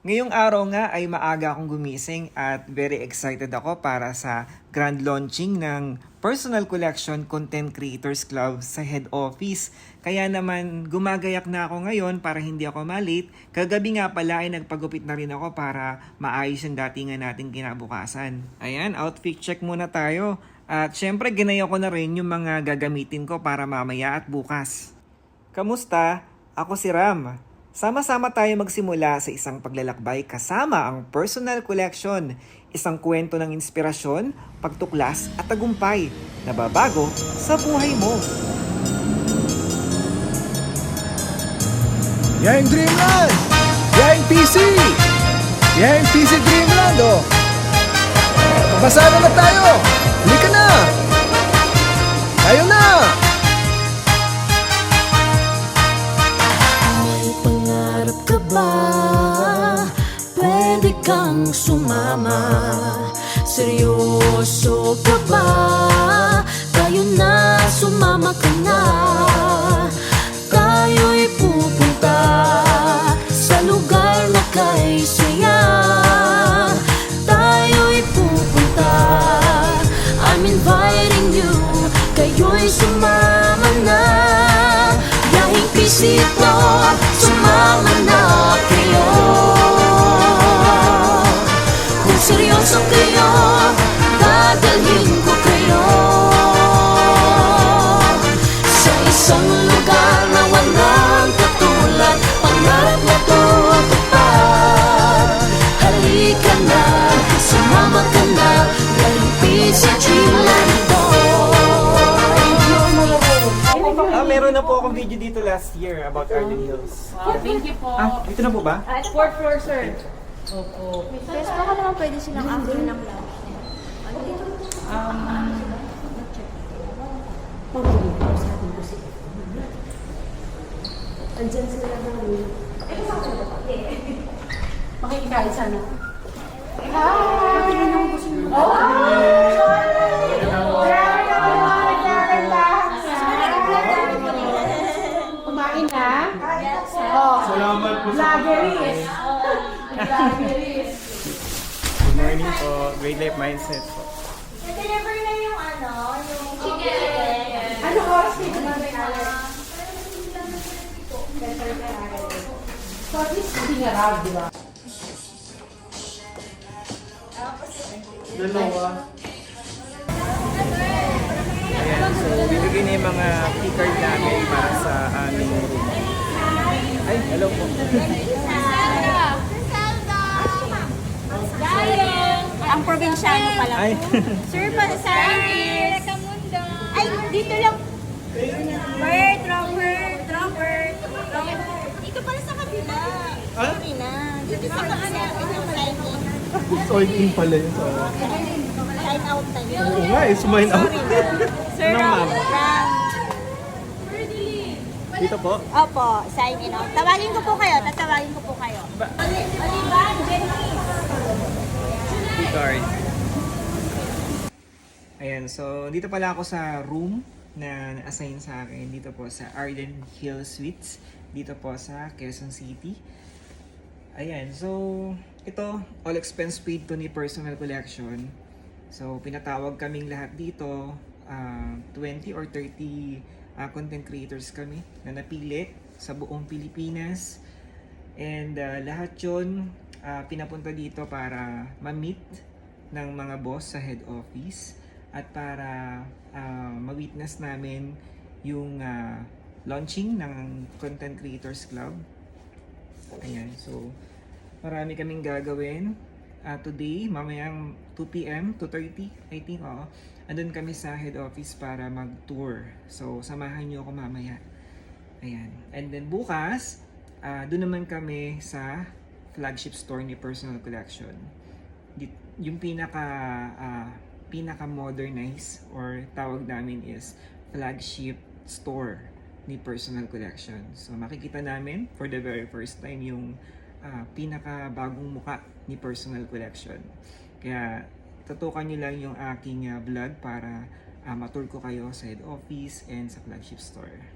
Ngayong araw nga ay maaga akong gumising at very excited ako para sa grand launching ng Personal Collection Content Creators Club sa head office. Kaya naman gumagayak na ako ngayon para hindi ako malate. Kagabi nga pala ay nagpagupit na rin ako para maayos yung datingan nating kinabukasan. Ayan, outfit check muna tayo. At syempre ginaya ko na rin yung mga gagamitin ko para mamaya at bukas. Kamusta? Ako si Ram. Sama-sama tayo magsimula sa isang paglalakbay kasama ang Personal Collection, isang kwento ng inspirasyon, pagtuklas at tagumpay na babago sa buhay mo. Yan yung Dreamland! Yan yung PC! Yan yung PC Dreamland, oh! Pabasana na tayo! Halika na! Tayo na! Ka ba? Pwede kang sumama? Seryoso ka ba? Tayo na, sumama ka na. Tayo'y pupunta sa lugar na kay saya. Tayo'y pupunta, I'm inviting you. Kayo'y sumama na. Yahing pisito, sumama na kayo. Kung seryoso kayo, dadalhin ko kayo sa isang lugar na walang katulad. Pangarap na tutupad. Halika na, sumama ka na. Dahil busy Dreamland ito. Meron na po akong video dito last year about Arden Hills. Thank you po. Dito na po ba? Fourth floor, sir. Opo. Pero baka naman pwede silang after ng lunch. Andyan sila namin. Makikikain sana. Kumain na? Salamat po sa Vloggeries. Good morning po. Great Life Mindset po. Nag-deliver na yung yung chicken. Ano oras dito na may alas? So at least hindi nga rag, di ba? Dalawa. Ayan, so bibigay na yung mga key card namin para sa aming room. Ay, hello po. Ang probinsyano pala. Ay, Sir, para sa akin. Ay, dito lang. Robert. Dito pala sa kabila. Sorry na. Dito sa kabila. Soy in pala yun. Sign out tayo. Oo nga, sumayin out. Sir, Anong ma'am? Ram. dito po. Opo, sign in out. Tatawagin ko po kayo. Olivan, Jenny. Key card. Ayan, so dito pala ako sa room na na-assign sa akin. Dito po sa Arden Hills Suites. Dito po sa Quezon City. Ayan, so ito, all expense paid to ni Personal Collection. So pinatawag kaming lahat dito, 20 or 30 content creators kami na napili sa buong Pilipinas. And lahat yun pinapunta dito para ma-meet ng mga boss sa head office at para ma-witness namin yung launching ng Content Creators Club. Ayan, so marami kaming gagawin. Today, mamayang 2 p.m. to 30, I think, andun kami sa head office para mag-tour. So, samahan nyo ako mamaya. Ayan. And then bukas, doon naman kami sa flagship store ni Personal Collection. Yung pinaka-modernize or tawag namin is flagship store ni Personal Collection. So, makikita namin for the very first time yung pinaka-bagong muka ni Personal Collection. Kaya tutukan nyo lang yung aking vlog para matur ko kayo sa head office and sa flagship store.